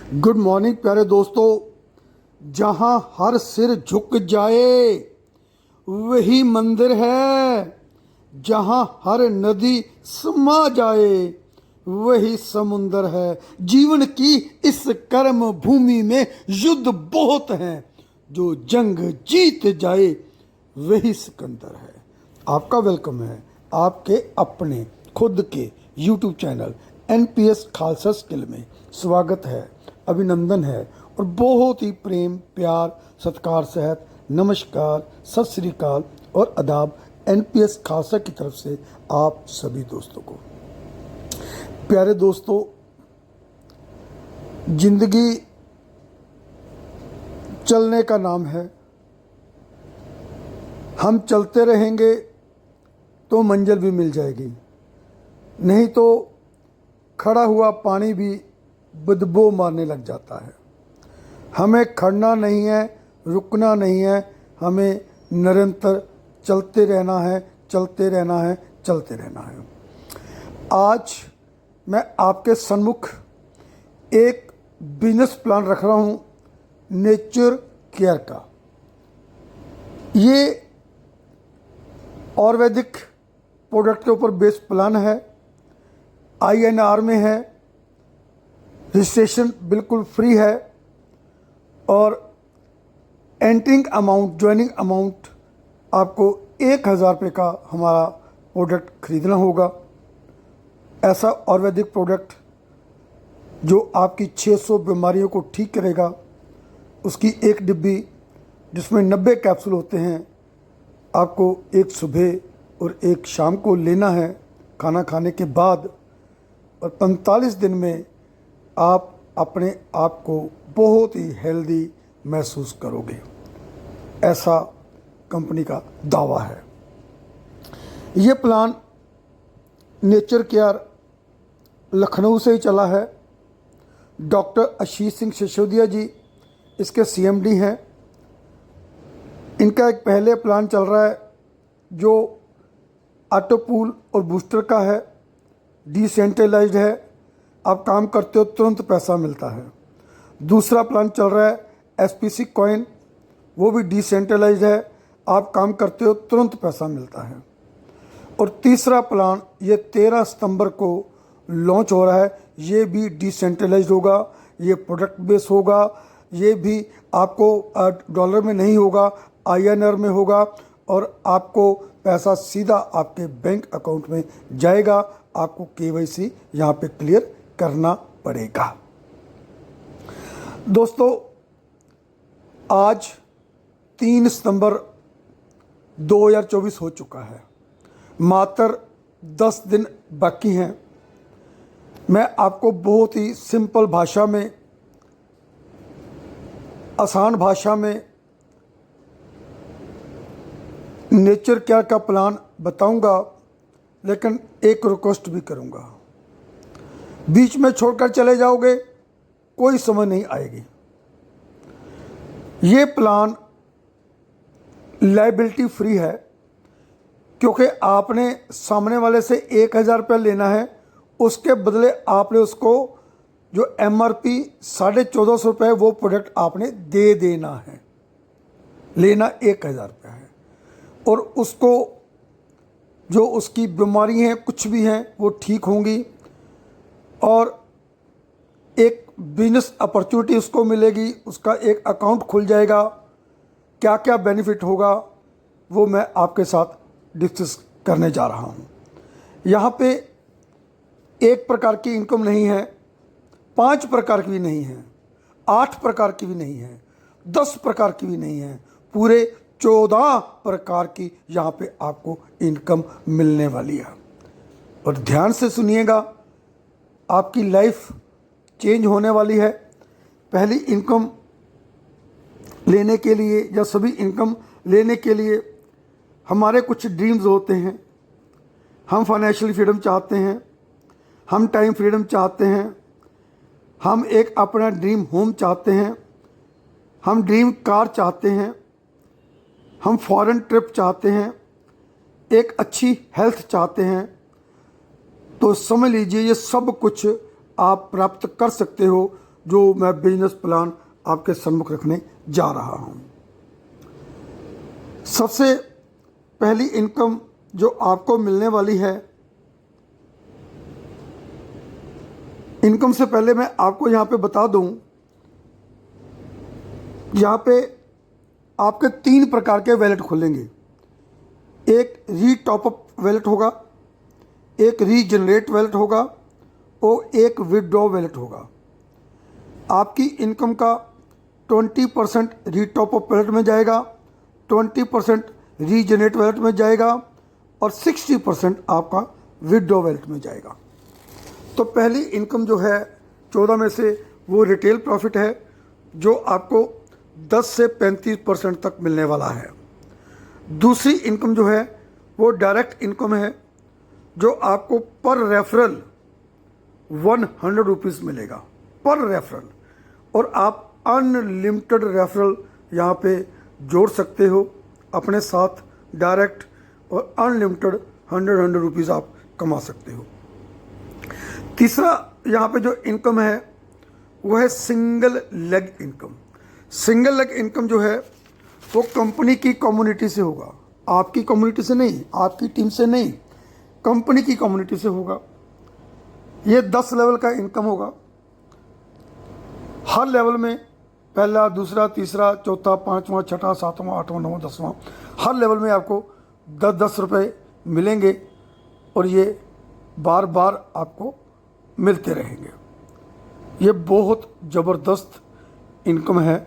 Good morning प्यारे दोस्तों। जहाँ हर सिर झुक जाए वही मंदिर है, जहाँ हर नदी समा जाए वही समुंदर है। जीवन की इस कर्म भूमि में युद्ध बहुत हैं, जो जंग जीत जाए वही सिकंदर है। आपका वेलकम है आपके अपने खुद के YouTube channel NPS Khalsa skill में। स्वागत है, अभिनंदन है और बहुत ही प्रेम प्यार सत्कार सहित नमस्कार सत श्री अकाल और आदाब NPS खालसा की तरफ से आप सभी दोस्तों को। प्यारे दोस्तों, जिंदगी चलने का नाम है। हम चलते रहेंगे तो मंजिल भी मिल जाएगी, नहीं तो खड़ा हुआ पानी भी बदबू मारने लग जाता है। हमें खड़ना नहीं है, रुकना नहीं है, हमें निरंतर चलते रहना है, चलते रहना है, चलते रहना है। आज मैं आपके सम्मुख एक बिजनेस प्लान रख रहा हूँ नेचर केयर का। ये आयुर्वेदिक प्रोडक्ट के ऊपर बेस्ड प्लान है, INR में है, रजिस्ट्रेशन बिल्कुल फ्री है और एंट्रिंग अमाउंट ज्वाइनिंग अमाउंट आपको 1000 रुपये का हमारा प्रोडक्ट खरीदना होगा। ऐसा आयुर्वेदिक प्रोडक्ट जो आपकी 600 बीमारियों को ठीक करेगा, उसकी एक डिब्बी जिसमें 90 कैप्सूल होते हैं, आपको एक सुबह और एक शाम को लेना है खाना खाने के बाद, और 45 दिन में आप अपने आप को बहुत ही हेल्दी महसूस करोगे। ऐसा कंपनी का दावा है। ये प्लान नेचर केयर लखनऊ से ही चला है। डॉक्टर आशीष सिंह सिसोदिया जी इसके CMD हैं। इनका एक पहले प्लान चल रहा है जो ऑटो पूल और बूस्टर का है, डिसेंट्रलाइज्ड है, आप काम करते हो तुरंत पैसा मिलता है। दूसरा प्लान चल रहा है SPC कॉइन, वो भी डिसेंट्रलाइज्ड है, आप काम करते हो तुरंत पैसा मिलता है। और तीसरा प्लान ये 13 सितंबर को लॉन्च हो रहा है, ये भी डिसेंट्रलाइज्ड होगा, ये प्रोडक्ट बेस होगा, ये भी आपको डॉलर में नहीं होगा, INR में होगा और आपको पैसा सीधा आपके बैंक अकाउंट में जाएगा। आपको KYC यहाँ पे क्लियर करना पड़ेगा। दोस्तों, आज 3 सितंबर 2024 हो चुका है, मात्र 10 दिन बाकी हैं। मैं आपको बहुत ही सिंपल भाषा में, आसान भाषा में नेचर केयर का प्लान बताऊंगा, लेकिन एक रिक्वेस्ट भी करूंगा। बीच में छोड़कर चले जाओगे कोई समझ नहीं आएगी। ये प्लान लायबिलिटी फ्री है, क्योंकि आपने सामने वाले से 1000 रुपये लेना है, उसके बदले आपने उसको जो MRP 1450 रुपये वो प्रोडक्ट आपने दे देना है। लेना 1000 रुपये है और उसको जो उसकी बीमारी हैं कुछ भी हैं वो ठीक होंगी और एक बिजनेस अपॉर्चुनिटी उसको मिलेगी, उसका एक अकाउंट खुल जाएगा। क्या क्या बेनिफिट होगा वो मैं आपके साथ डिस्कस करने जा रहा हूँ। यहाँ पे एक प्रकार की इनकम नहीं है, 5 प्रकार की भी नहीं है, 8 प्रकार की भी नहीं है, 10 प्रकार की भी नहीं है, पूरे 14 प्रकार की यहाँ पे आपको इनकम मिलने वाली है। और ध्यान से सुनिएगा, आपकी लाइफ चेंज होने वाली है। पहली इनकम लेने के लिए या सभी इनकम लेने के लिए हमारे कुछ ड्रीम्स होते हैं। हम फाइनेंशियल फ्रीडम चाहते हैं, हम टाइम फ्रीडम चाहते हैं, हम एक अपना ड्रीम होम चाहते हैं, हम ड्रीम कार चाहते हैं, हम फॉरेन ट्रिप चाहते हैं, एक अच्छी हेल्थ चाहते हैं। तो समझ लीजिए ये सब कुछ आप प्राप्त कर सकते हो जो मैं बिजनेस प्लान आपके सम्मुख रखने जा रहा हूँ। सबसे पहली इनकम जो आपको मिलने वाली है, इनकम से पहले मैं आपको यहाँ पे बता दूँ, यहाँ पे आपके 3 प्रकार के वैलेट खुलेंगे। एक री टॉपअप वैलेट होगा, एक रीजनरेट वैलेट होगा और एक विदड्रॉ वैलेट होगा। आपकी इनकम का 20% री टॉपअप वैलेट में जाएगा, 20% रीजनरेट वैलेट में जाएगा और 60% आपका विदड्रॉ वैलेट में जाएगा। तो पहली इनकम जो है 14 में से वो रिटेल प्रॉफिट है, जो आपको 10 से 35% तक मिलने वाला है। दूसरी इनकम जो है वो डायरेक्ट इनकम है, जो आपको पर रेफरल 100 रुपीज़ मिलेगा पर रेफरल, और आप अनलिमिटेड रेफरल यहाँ पे जोड़ सकते हो अपने साथ डायरेक्ट, और अनलिमिटेड 100 रुपीज़ आप कमा सकते हो। तीसरा यहाँ पे जो इनकम है वो है single leg income. Single leg income जो है वो कंपनी की कम्युनिटी से होगा, आपकी कम्युनिटी से नहीं, आपकी टीम से नहीं, कंपनी की कम्युनिटी से होगा। ये 10 लेवल का इनकम होगा। हर लेवल में पहला, दूसरा, तीसरा, चौथा, 5वां, 6वां, 7वां, 8वां, 9वां, 10वां, हर लेवल में आपको 10-10 रुपये मिलेंगे और ये बार बार आपको मिलते रहेंगे। ये बहुत ज़बरदस्त इनकम है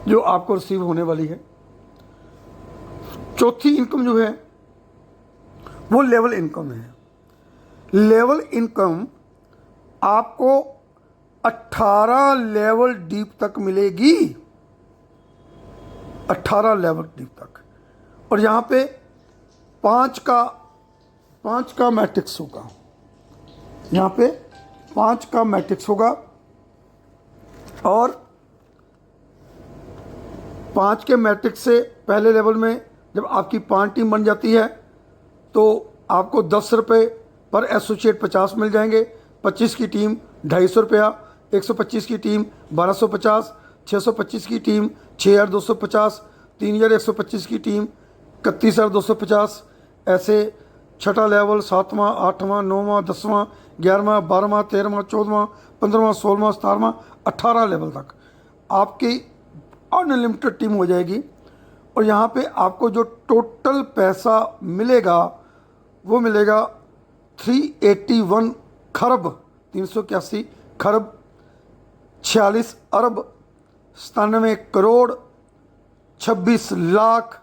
जो आपको रिसीव होने वाली है। चौथी इनकम जो है वो लेवल इनकम है। लेवल इनकम आपको 18 लेवल डीप तक मिलेगी, 18 लेवल डीप तक। और यहाँ पे 5 का मैट्रिक्स होगा, यहाँ पे 5 का मैट्रिक्स होगा, और 5 के मैट्रिक्स से पहले लेवल में जब आपकी 5 टीम बन जाती है तो आपको 10 रुपये पर एसोसिएट 50 मिल जाएंगे, 25 की टीम 250 रुपया, 125 की टीम 1250, 625 की टीम 6250, 3125 की टीम 31250, ऐसे छठा लेवल 7वां, 8वां, 9वां, 10वां, 11वां, 12वां, 13वां, 14वां, 15वां, 16वां, 17वां, 18 लेवल तक आपकी अनलिमिटेड टीम हो जाएगी। और यहाँ पे आपको जो टोटल पैसा मिलेगा वो मिलेगा 381 खरब 381 खरब 46 अरब 97 करोड़ 26 लाख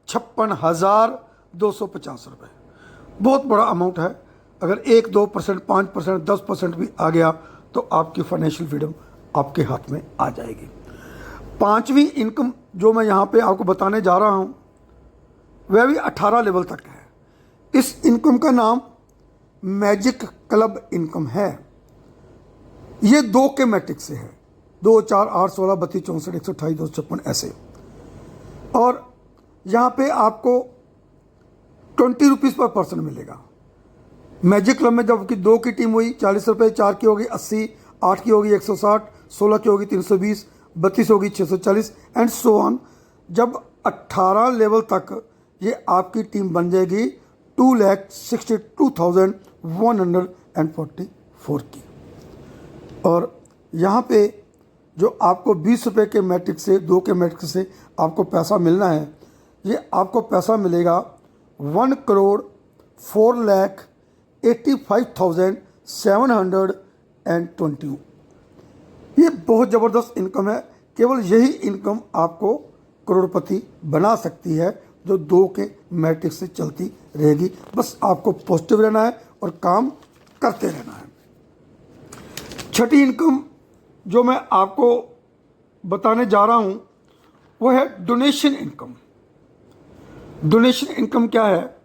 56,250 रुपये। बहुत बड़ा अमाउंट है। अगर 1-2%, 5%, 10% भी आ गया तो आपकी फाइनेंशियल फ्रीडम आपके हाथ में आ जाएगी। 5वीं इनकम जो मैं यहाँ पे आपको बताने जा रहा हूँ वह भी 18 लेवल तक है। इस इनकम का नाम मैजिक क्लब इनकम है। ये 2 के मैट्रिक्स से है, 2, 4, 8, 16, 32, 64, 128, 256 ऐसे। और यहाँ पे आपको 20 रुपीज़ पर पर्सन मिलेगा। मैजिक क्लब में जब कि 2 की टीम हुई 40 रुपये, 4 की होगी 80, 8 की होगी 160, 16 की होगी 320, 32 होगी 640 एंड सो ऑन। जब 18 लेवल तक ये आपकी टीम बन जाएगी 2,62,144 की। और यहाँ पे जो आपको 20 रुपये के मैट्रिक से, 2 के मैट्रिक से आपको पैसा मिलना है, ये आपको पैसा मिलेगा 1,04,85,720। ये बहुत ज़बरदस्त इनकम है। केवल यही इनकम आपको करोड़पति बना सकती है जो 2 के मैट्रिक से चलती रहेगी। बस आपको पॉजिटिव रहना है और काम करते रहना है। छठी इनकम जो मैं आपको बताने जा रहा हूँ वो है डोनेशन इनकम। डोनेशन इनकम क्या है?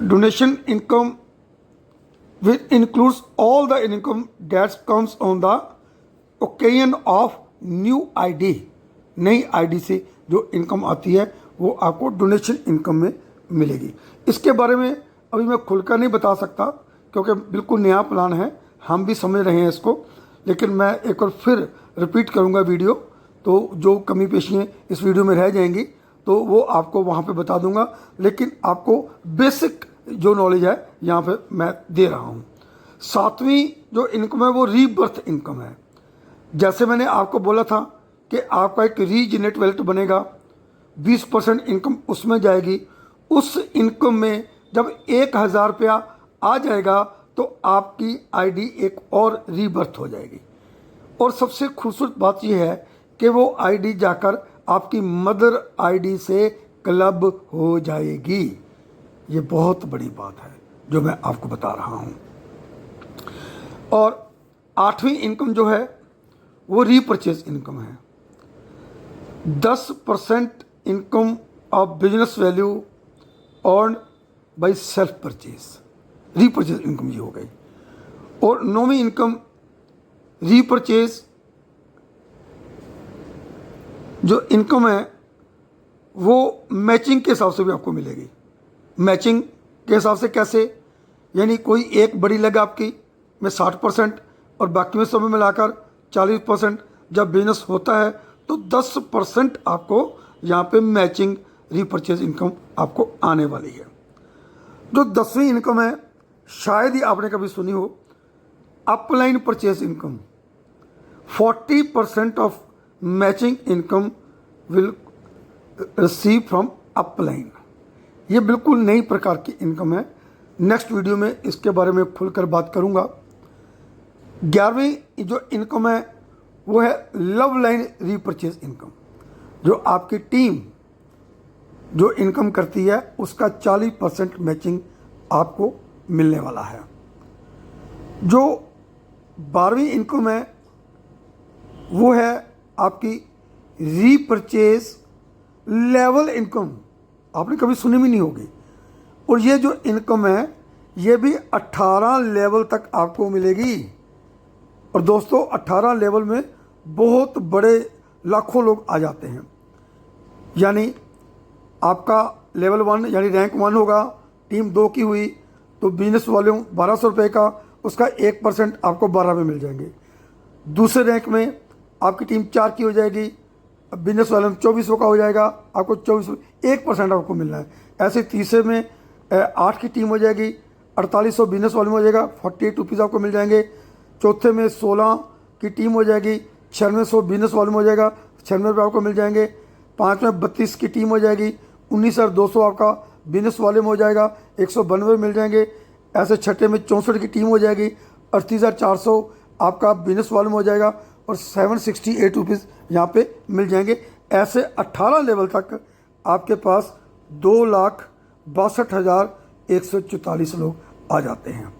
Donation income which includes all the income that comes on the occasion of new ID। नई ID से जो इनकम आती है वो आपको डोनेशन इनकम में मिलेगी। इसके बारे में अभी मैं खुलकर नहीं बता सकता क्योंकि बिल्कुल नया प्लान है। हम भी समझ रहे हैं इसको, लेकिन मैं एक और फिर रिपीट करूंगा वीडियो, तो जो कमी पेशियाँ इस वीडियो में रह जाएंगी तो वो आपको वहाँ पे बता दूंगा, लेकिन आपको बेसिक जो नॉलेज है यहाँ पे मैं दे रहा हूँ। सातवीं जो इनकम है वो रीबर्थ इनकम है। जैसे मैंने आपको बोला था कि आपका एक रीजनरेट वेल्थ बनेगा, 20% इनकम उसमें जाएगी। उस इनकम में जब 1000 रुपया आ जाएगा तो आपकी आईडी एक और रीबर्थ हो जाएगी। और सबसे खूबसूरत बात यह है कि वो आईडी जाकर आपकी मदर आईडी से क्लब हो जाएगी। ये बहुत बड़ी बात है जो मैं आपको बता रहा हूँ। और आठवीं इनकम जो है वो रीपरचेज इनकम है। 10% income of business value earn by self purchase, repurchase income ये हो गई। और नौवीं इनकम रीपरचेज जो इनकम है वो मैचिंग के हिसाब से भी आपको मिलेगी। मैचिंग के हिसाब से कैसे, यानी कोई एक बड़ी लग आपकी में 60% और बाकी में सब मिलाकर 40%। जब बिजनेस होता है तो 10% आपको यहाँ पे मैचिंग रीपरचेज इनकम आपको आने वाली है। जो 10वीं इनकम है शायद ही आपने कभी सुनी हो, upline purchase income. 40% of matching income will receive from upline. ये बिल्कुल नई प्रकार की इनकम है। नेक्स्ट वीडियो में इसके बारे में खुलकर बात करूंगा। 11वीं जो इनकम है वो है लव लाइन रीपरचेज इनकम। जो आपकी टीम जो इनकम करती है उसका 40% मैचिंग आपको मिलने वाला है। जो 12वीं इनकम है वो है आपकी रीपरचेज लेवल इनकम। आपने कभी सुनी भी नहीं होगी। और ये जो इनकम है ये भी 18 लेवल तक आपको मिलेगी। और दोस्तों 18 लेवल में बहुत बड़े लाखों लोग आ जाते हैं। यानी आपका लेवल 1 यानी रैंक 1 होगा, टीम 2 की हुई तो बिजनेस वॉल्यूम 1200 रुपये का, उसका 1% आपको 12 में मिल जाएंगे। दूसरे रैंक में आपकी टीम 4 की हो जाएगी, बिजनेस वॉल्यूम 2400 का हो जाएगा, आपको 24 1% आपको मिलना है। ऐसे तीसरे में 8 की टीम हो जाएगी, 4800 बिजनेस वॉल्यूम हो जाएगा, 48 रुपीज़ आपको मिल जाएंगे। चौथे में 16 की टीम हो जाएगी, 9600 बिजनेस वॉल्यूम हो जाएगा, 96 रुपये आपको मिल जाएंगे। 5 में 32 की टीम हो जाएगी, 19200 आपका बिजनेस वॉल्यूम हो जाएगा, 192 मिल जाएंगे। ऐसे छठे में 64 की टीम हो जाएगी, 38400 आपका बिजनेस वॉल्यूम हो जाएगा और 768 रुपीज़ यहाँ पे मिल जाएंगे। ऐसे 18 लेवल तक आपके पास 2,62,144 लोग आ जाते हैं।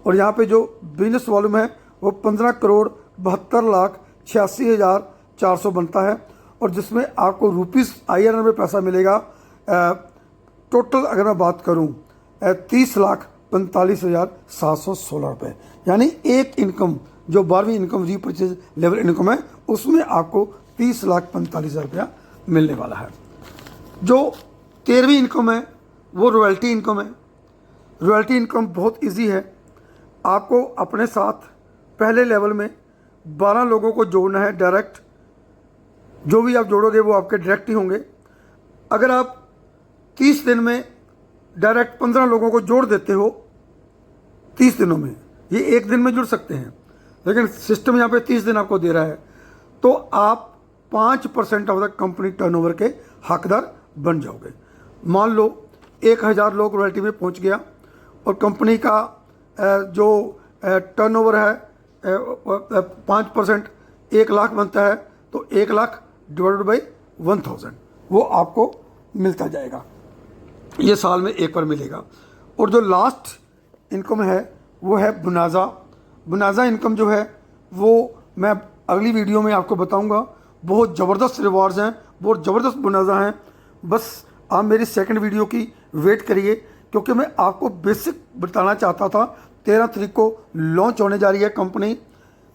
और यहाँ पे जो बिजनेस वॉल्यूम है वो 15,72,86,400 बनता है। और जिसमें आपको रुपीज़ INR में पैसा मिलेगा, टोटल अगर मैं बात करूँ 30,45,716 रुपये। यानी एक इनकम जो 12वीं इनकम रीपरचेज लेवल इनकम है उसमें आपको 30,45,000 रुपया मिलने वाला है। जो 13वीं इनकम है वो रॉयल्टी इनकम है। रॉयल्टी इनकम बहुत इजी है। आपको अपने साथ पहले लेवल में 12 लोगों को जोड़ना है डायरेक्ट। जो भी आप जोड़ोगे वो आपके डायरेक्ट ही होंगे। अगर आप 30 दिन में डायरेक्ट 15 लोगों को जोड़ देते हो 30 दिनों में, ये एक दिन में जुड़ सकते हैं लेकिन सिस्टम यहाँ पे 30 दिन आपको दे रहा है, तो आप 5% ऑफ द कंपनी टर्नओवर के हकदार बन जाओगे। मान लो 1000 लोग रॉयल्टी में पहुँच गया और कंपनी का जो टर्नओवर है 5% 1 लाख बनता है, तो 1 लाख डिवाइडेड बाई 1000 वो आपको मिलता जाएगा। ये साल में एक बार मिलेगा। और जो लास्ट इनकम है वो है बुनाजा। बुनाजा इनकम जो है वो मैं अगली वीडियो में आपको बताऊंगा। बहुत ज़बरदस्त रिवार्ड्स हैं, बहुत ज़बरदस्त बुनाजा हैं। बस आप मेरी सेकंड वीडियो की वेट करिए, क्योंकि मैं आपको बेसिक बताना चाहता था। 13 तारीख को लॉन्च होने जा रही है कंपनी।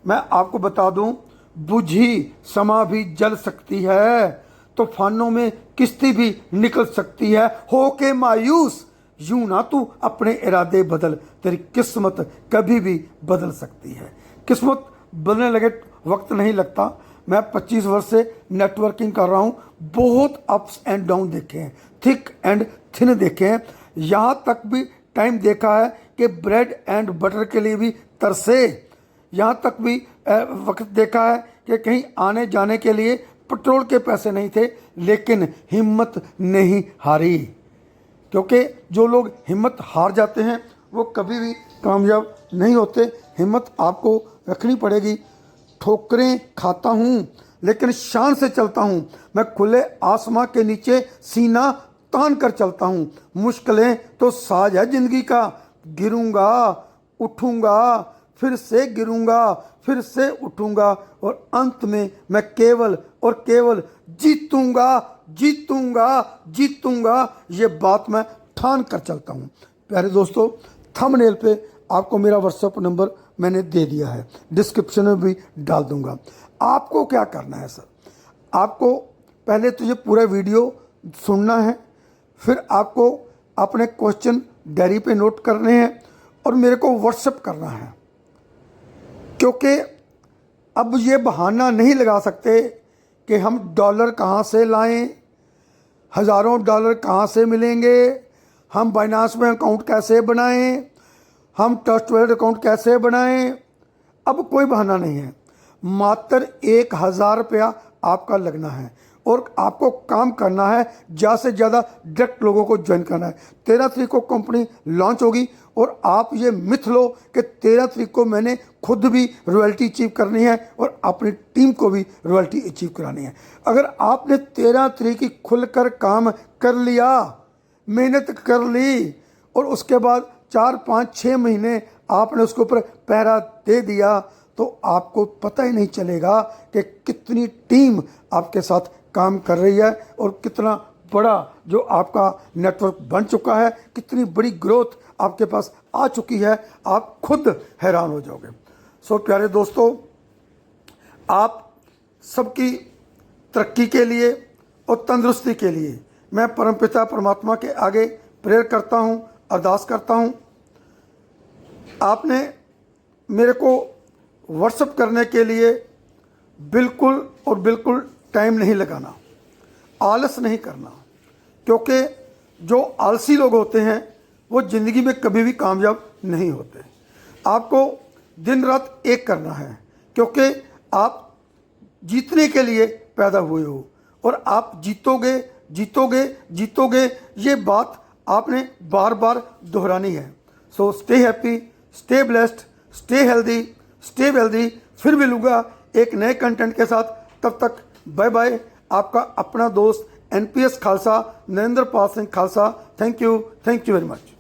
मैं आपको बता दूं, बुझी समा भी जल सकती है, तूफानों में किश्ती भी निकल सकती है। हो के मायूस यूं ना तू अपने इरादे बदल, तेरी किस्मत कभी भी बदल सकती है। किस्मत बदलने लगे वक्त नहीं लगता। मैं 25 वर्ष से नेटवर्किंग कर रहा हूँ, बहुत अप्स एंड डाउन देखे हैं, थिक एंड थिन देखे हैं, यहाँ तक भी टाइम देखा है कि ब्रेड एंड बटर के लिए भी तरसे, यहाँ तक भी वक्त देखा है कि कहीं आने जाने के लिए पेट्रोल के पैसे नहीं थे, लेकिन हिम्मत नहीं हारी। क्योंकि जो लोग हिम्मत हार जाते हैं वो कभी भी कामयाब नहीं होते। हिम्मत आपको रखनी पड़ेगी। ठोकरें खाता हूँ लेकिन शान से चलता हूँ, मैं खुले आसमां के नीचे सीना तान कर चलता हूँ। मुश्किलें तो साज है ज़िंदगी का, गिरूंगा उठूंगा फिर से, गिरूंगा फिर से उठूंगा, और अंत में मैं केवल और केवल जीतूंगा जीतूंगा जीतूंगा। ये बात मैं ठान कर चलता हूँ। प्यारे दोस्तों, थंबनेल पे आपको मेरा व्हाट्सएप नंबर मैंने दे दिया है, डिस्क्रिप्शन में भी डाल दूंगा। आपको क्या करना है सर, आपको पहले तो ये पूरा वीडियो सुनना है, फिर आपको अपने क्वेश्चन डायरी पे नोट करने हैं और मेरे को व्हाट्सएप करना है। क्योंकि अब ये बहाना नहीं लगा सकते कि हम डॉलर कहाँ से लाएं, हज़ारों डॉलर कहाँ से मिलेंगे, हम बाइनांस में अकाउंट कैसे बनाएं, हम ट्रस्ट वॉलेट अकाउंट कैसे बनाएं। अब कोई बहाना नहीं है। मात्र 1000 रुपया आपका लगना है और आपको काम करना है, ज़्यादा से ज़्यादा डायरेक्ट लोगों को ज्वाइन करना है। 13 तारीख को कंपनी लॉन्च होगी और आप ये मिथ लो कि 13 तारीख को मैंने खुद भी रॉयल्टी अचीव करनी है और अपनी टीम को भी रॉयल्टी अचीव करानी है। अगर आपने 13 तारीख की खुलकर काम कर लिया, मेहनत कर ली और उसके बाद 4, 5, 6 महीने आपने उसके ऊपर पहरा दे दिया, तो आपको पता ही नहीं चलेगा कि कितनी टीम आपके साथ काम कर रही है और कितना बड़ा जो आपका नेटवर्क बन चुका है, कितनी बड़ी ग्रोथ आपके पास आ चुकी है। आप खुद हैरान हो जाओगे। सो प्यारे दोस्तों, आप सबकी तरक्की के लिए और तंदुरुस्ती के लिए मैं परमपिता परमात्मा के आगे प्रेयर करता हूँ, अरदास करता हूँ। आपने मेरे को व्हाट्सएप करने के लिए बिल्कुल और बिल्कुल टाइम नहीं लगाना, आलस नहीं करना, क्योंकि जो आलसी लोग होते हैं वो ज़िंदगी में कभी भी कामयाब नहीं होते। आपको दिन रात एक करना है, क्योंकि आप जीतने के लिए पैदा हुए हो और आप जीतोगे जीतोगे जीतोगे, ये बात आपने बार बार दोहरानी है। So stay happy, stay blessed, stay healthy, stay wealthy. फिर मिलूंगा एक नए कंटेंट के साथ। तब तक बाय बाय। आपका अपना दोस्त NPS Khalsa, Narendra Pal Singh Khalsa. Thank you very much.